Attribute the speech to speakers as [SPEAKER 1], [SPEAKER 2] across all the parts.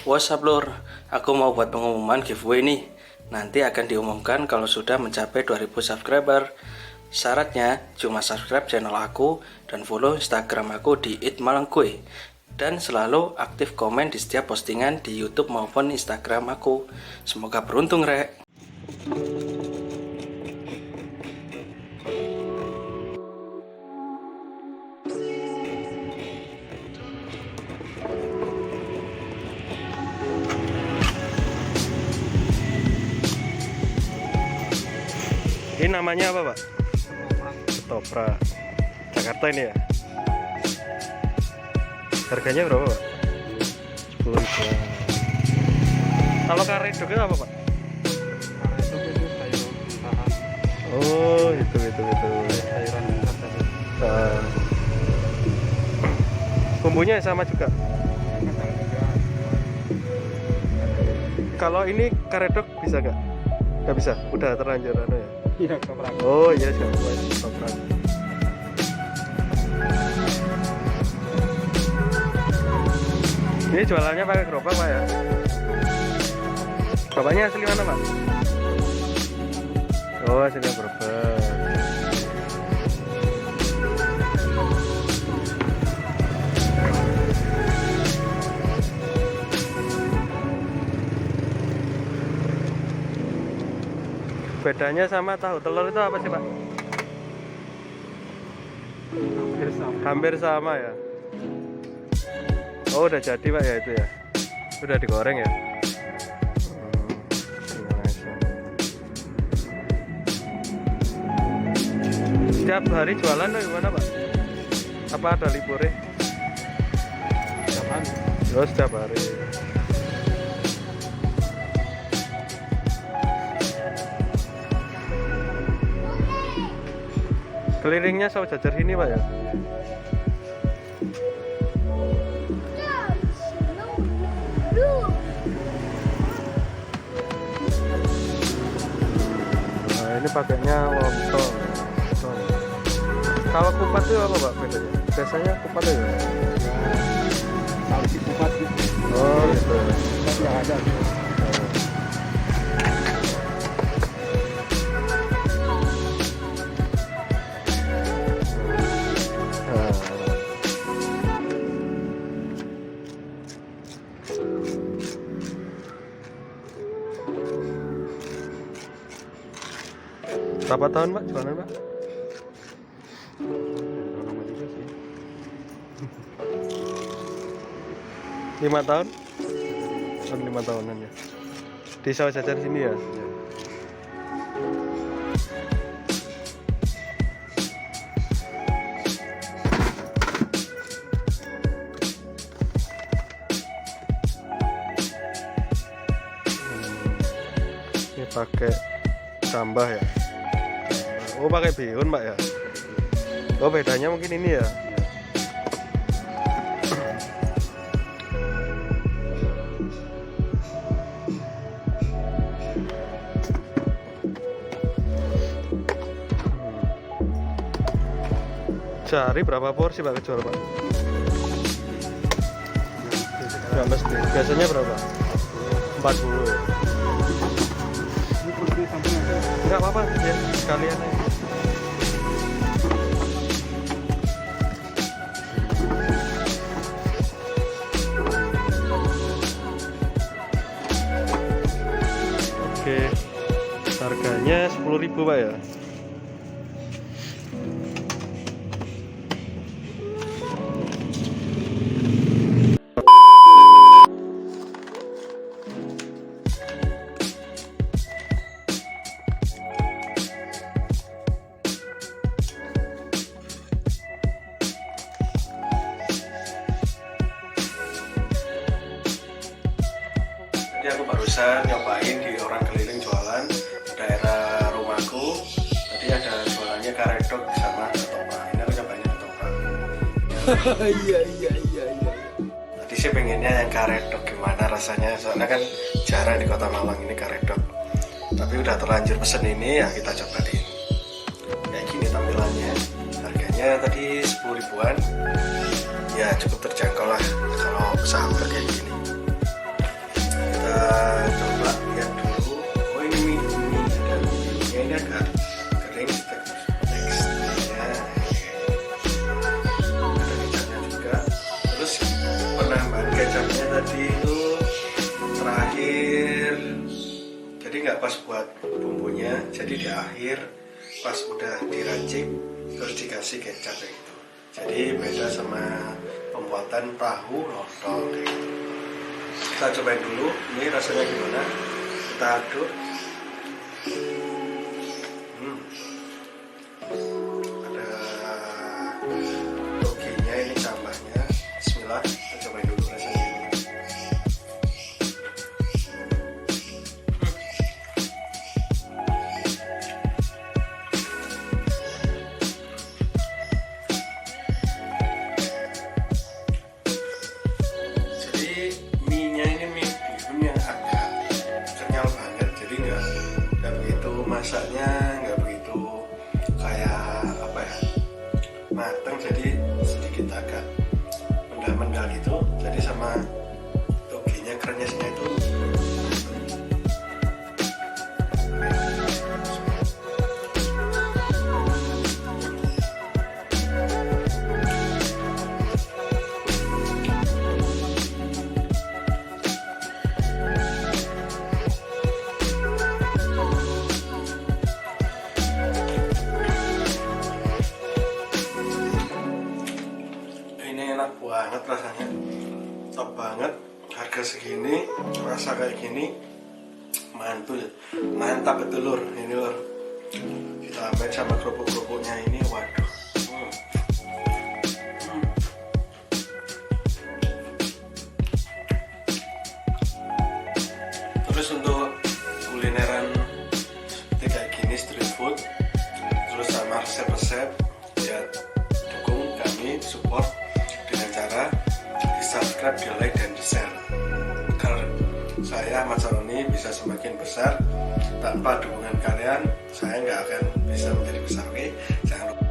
[SPEAKER 1] WhatsApp lur, aku mau buat pengumuman giveaway nih. Nanti akan diumumkan kalau sudah mencapai 2000 subscriber. Syaratnya cuma subscribe channel aku dan follow Instagram aku di @malangkue. Dan selalu aktif komen di setiap postingan di YouTube maupun Instagram aku. Semoga beruntung, Rek. Ini namanya apa, Pak? Ketoprak. Jakarta ini ya? Harganya berapa, Pak? 10 ribu. Kalau karedoknya apa, Pak?
[SPEAKER 2] Karedok itu sayur bahan.
[SPEAKER 1] Oh, itu.
[SPEAKER 2] Sayuran
[SPEAKER 1] Nah, bumbunya sama juga. Kalau ini karedok bisa nggak? Nggak bisa, udah terlanjur anu ya?
[SPEAKER 2] Iya, ketoprak.
[SPEAKER 1] Oh iya, ketoprak. Ini jualannya pakai gerobak, Pak ya? Bapaknya asli mana, Pak? Oh, asli gerobak. Bedanya sama tahu telur itu apa sih, Pak? Hampir sama ya. Oh, udah jadi, Pak ya itu ya. Udah digoreng ya. Setiap hari jualan atau gimana, Pak? Apa ada liburnya?
[SPEAKER 2] Setiap hari.
[SPEAKER 1] Oh, setiap hari. Kelilingnya sawo jajar sini, Pak ya? Nah, ini pakainya lontong. Kalau kupat itu apa, Pak, bedanya? Biasanya kupat ya?
[SPEAKER 2] Kalau di kupat gitu.
[SPEAKER 1] Oh, gitu.
[SPEAKER 2] Kupat yang ada.
[SPEAKER 1] Berapa tahun, Pak, jualan, Pak?
[SPEAKER 2] Lama juga sih.
[SPEAKER 1] 5 tahun? Kan 5 tahunan ya. Di sawo jajar sini ya? Ini pakai tambah ya? Oh, pakai bihun, Pak ya? Oh, bedanya mungkin ini ya? Sehari berapa porsi, Pak, kejual, Pak? Ya, mesti. Biasanya berapa? 40 ya?
[SPEAKER 2] Ini kursi samping ada.
[SPEAKER 1] Enggak apa-apa ya, sekalian aja. Oke, harganya 10.000, Pak ya. Jadi aku barusan nyobain di orang keliling jualan daerah rumahku. Tadi ada jualannya karedok sama ketoprak. Ini aku nyobainnya ketoprak.
[SPEAKER 2] Iya.
[SPEAKER 1] Tadi sih pengennya yang karedok, gimana rasanya? Soalnya kan jarang di Kota Malang ini karedok. Tapi udah terlanjur pesen ini, ya kita cobain. Kayak gini tampilannya. Harganya tadi 10 ribuan. Ya cukup terjangkau lah kalau sahabat kayak gini. nggak pas buat bumbunya, jadi di akhir pas udah diracik terus dikasih kecap kayak gitu. Jadi beda sama pembuatan tahu lontong kayak gitu. Kita cobain dulu, ini rasanya gimana? Kita aduk. Ada toginya, ini tambahnya. Bismillah, kita cobain dulu rasanya gimana. Masaknya nggak begitu kayak apa ya, mateng, jadi sedikit agak mendah-mendah gitu. Jadi sama toginya, krenyesnya itu enak banget rasanya, top banget. Harga segini, rasa kayak gini, mantul, mantap betul lur. Ini lur, kita ambil sama kerupuk-kerupuknya ini, waduh. Terus untuk kulineran seperti kayak gini, street food, terus sama resep-resep, ya dukung kami, support dengan cara di subscribe, di like, dan di share agar saya Ahmad Saroni bisa semakin besar. Tanpa dukungan kalian saya nggak akan bisa menjadi besar. Oke, jangan lupa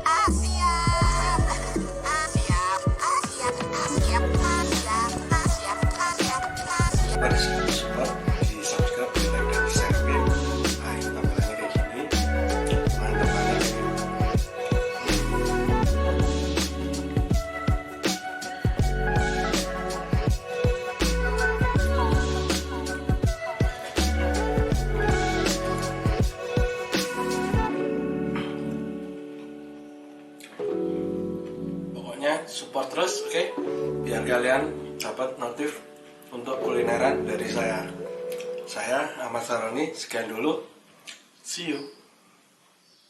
[SPEAKER 1] support, di subscribe, di like, dan di share. Ayo tampilannya kayak gini, mantap banget ini. Support terus, oke? Biar kalian dapat notif untuk kulineran dari saya. Saya Ahmad Saroni, sekian dulu. See you.